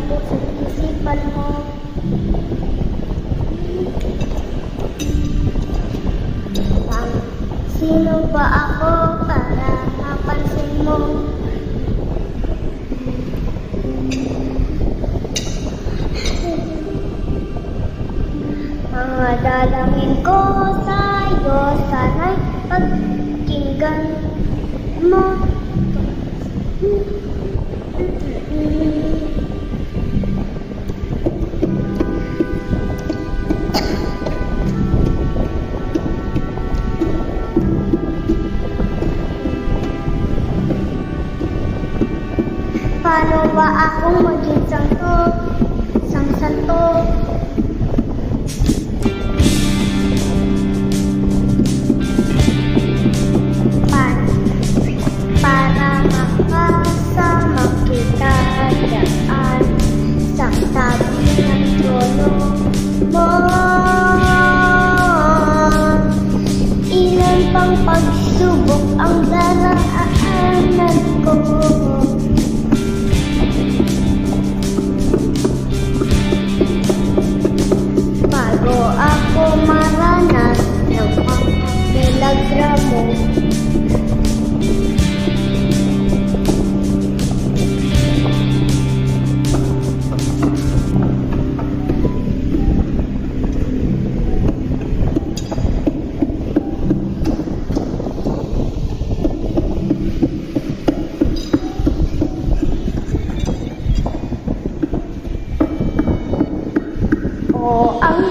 puso't isipan mo. Sino ba ako para mapansin mo? Mga dalangin ko sa'yo, sana'y pagkinggan mo. Paano ba akong maging santo? Para makasama kita daan sa tabi ng trono mo. Ilan pang pagsubok ang daraanan ko. Bago ako maranas ng mga milagro mo. O ang